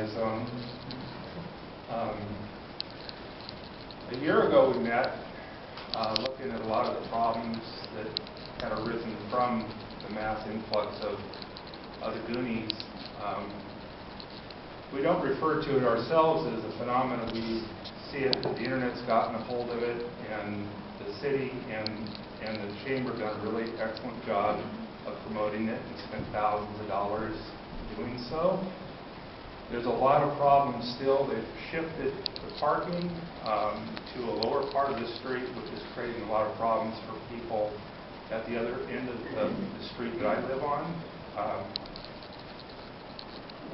enterprise zone. A year ago we met, looking at a lot of the problems that had arisen from the mass influx of the Goonies. We don't refer to it ourselves as a phenomenon. We see it that the internet's gotten a hold of it, and the city and the chamber done a really excellent job of promoting it and spent thousands of dollars doing so. There's a lot of problems still. They've shifted the parking to a lower part of the street, which is creating a lot of problems for people at the other end of the street that I live on.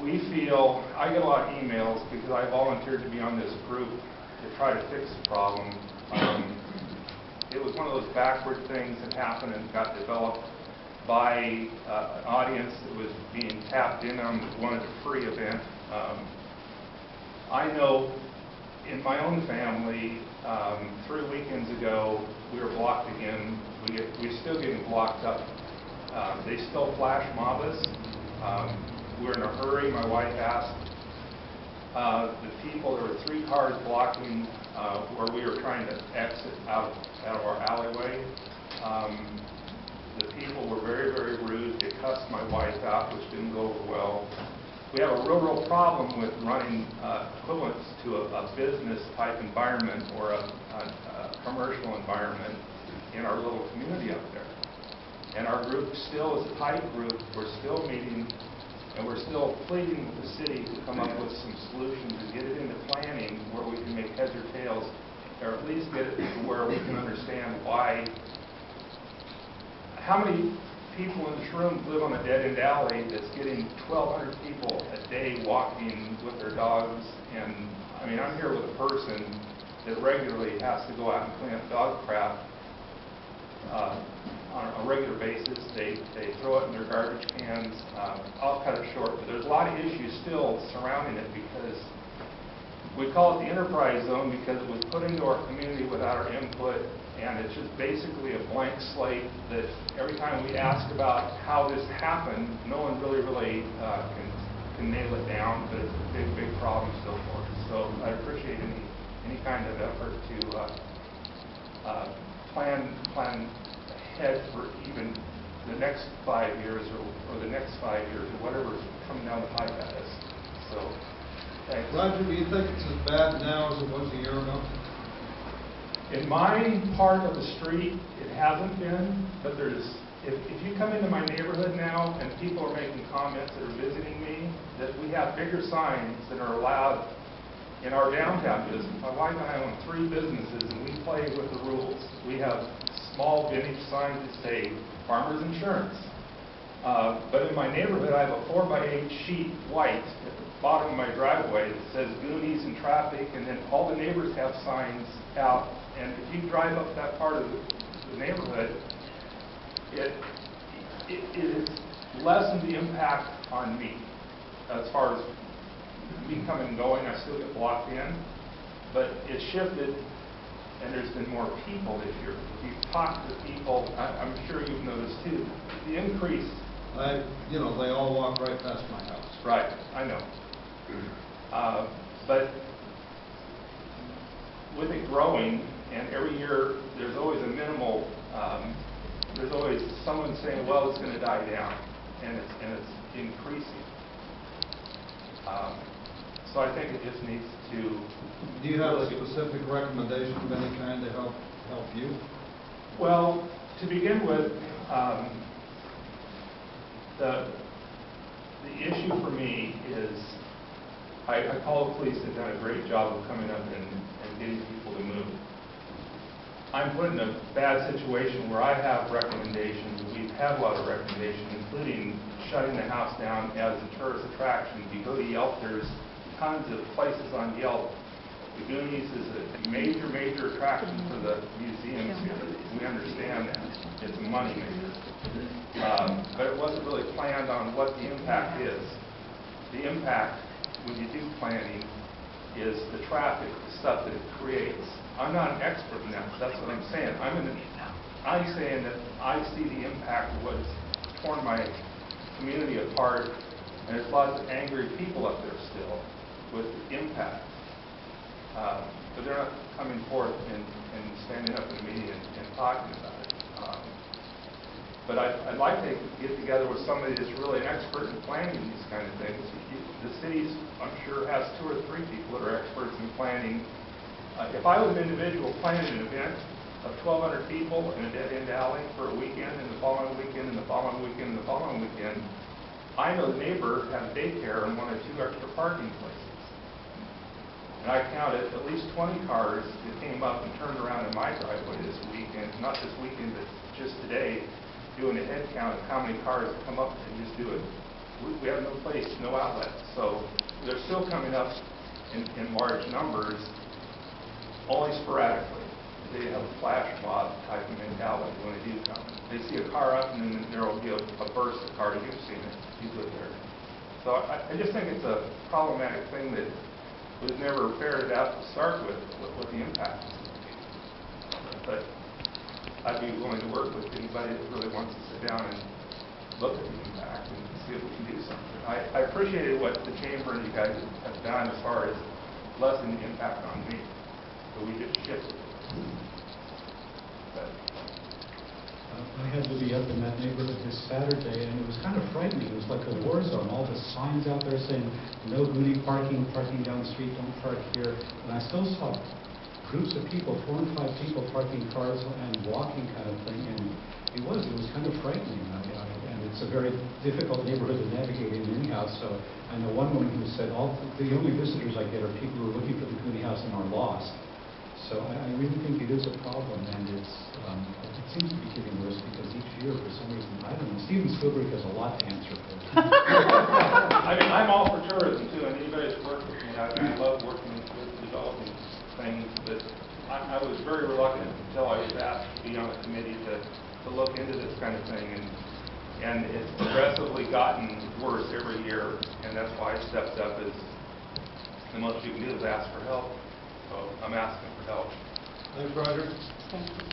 We feel, I get a lot of emails because I volunteered to be on this group to try to fix the problem. It was one of those backward things that happened and got developed by an audience that was being tapped in on that wanted a free event. I know in my own family, 3 weekends ago, we were blocked again. We're still getting blocked up. They still flash mob us. We're in a hurry. My wife asked the people, there were 3 cars blocking where we were trying to exit out of our alleyway. The people were very, very rude. They cussed my wife out, which didn't go over well. We have a real problem with running equivalents to a business type environment or a commercial environment in our little community up there. And our group still is a tight group. We're still meeting, and we're still pleading with the city to come up with some solutions and get it into planning where we can make heads or tails, or at least get it to where we can understand why. How many people in this room live on a dead-end alley that's getting 1,200 people a day walking with their dogs? And I mean, I'm here with a person that regularly has to go out and clean up dog crap on a regular basis. They throw it in their garbage cans. I'll cut it short, but there's a lot of issues still surrounding it because we call it the enterprise zone because it was put into our community without our input, and it's just basically a blank slate that every time we ask about how this happened, no one really can nail it down, but it's a big problem still for us. So I appreciate any kind of effort to plan ahead for even the next 5 years or the next 5 years or whatever's coming down the pipe at us. So thanks. Roger, do you think it's as bad now as it was a year ago? In my part of the street, it hasn't been, but if you come into my neighborhood now and people are making comments that are visiting me, that we have bigger signs that are allowed in our downtown business. My wife and I own 3 businesses and we play with the rules. We have small vintage signs that say Farmers Insurance. But in my neighborhood, I have a 4x8 sheet white at the bottom of my driveway that says Goonies and traffic, and then all the neighbors have signs out. And if you drive up that part of the neighborhood, it has lessened the impact on me as far as me coming and going. I still get blocked in, but it shifted, and there's been more people this year. If you talk to the people, I'm sure you've noticed too, the increase. They all walk right past my house. Right, I know. But with it growing, and every year there's always a minimal, there's always someone saying, well, it's going to die down, and it's increasing. So I think it just needs to... Do you have a specific recommendation of any kind to help you? Well, to begin with, the issue for me is I call the police. They've done a great job of coming up and getting people to move. I'm put in a bad situation where I have recommendations. We've had a lot of recommendations, including shutting the house down as a tourist attraction. If you go to Yelp, there's tons of places on Yelp. The Goonies is a major attraction for the museums here. We understand that. It's a money maker. But it wasn't really planned on what the impact is. The impact, when you do planning, is the traffic, the stuff that it creates. I'm not an expert in that. That's what I'm saying. I'm saying that I see the impact of what's torn my community apart, and there's lots of angry people up there still. with impact. But they're not coming forth and standing up in a meeting and talking about it. But I'd like to get together with somebody that's really an expert in planning these kind of things. The cities, I'm sure, has 2 or 3 people that are experts in planning. If I was an individual planning an event of 1,200 people in a dead-end alley for a weekend, and the following weekend, and the following weekend, and the following weekend, I know the neighbor had a daycare and wanted 2 extra parking places. And I counted at least 20 cars that came up and turned around in my driveway this weekend, not this weekend, but just today, doing a head count of how many cars come up and just do it. We have no place, no outlet. So they're still coming up in large numbers, only sporadically. They have a flash mob type of mentality when they do come. They see a car up and then there will be a burst of cars. You've seen it. You live there. So I just think it's a problematic thing that was never ferreted out to start with, what the impact is going to be. But I'd be willing to work with anybody that really wants to sit down and look at the impact and see if we can do something. I appreciated what the chamber and you guys have done as far as lessening the impact on me, but we just shifted it. But, I had to be up in that neighborhood this Saturday, and it was kind of frightening. It was like a war zone. All the signs out there saying, no Goonie parking, parking down the street, don't park here. And I still saw groups of people, 4 and 5 people parking cars and walking kind of thing, and it was kind of frightening. And it's a very difficult neighborhood to navigate in anyhow. So I know one woman who said, the only visitors I get are people who are looking for the Goonie house and are lost. So I really think it is a problem, and it seems to be getting worse because each year, for some reason, I don't know, Steven Spielberg has a lot to answer for. I mean, I'm all for tourism too, and anybody that's worked with me, I love working with developing things, but I was very reluctant until I was asked to be on the committee to look into this kind of thing, and it's progressively gotten worse every year, and that's why I stepped up. As the most you can do is ask for help, so I'm asking for help. Thanks, Roger. Thank you.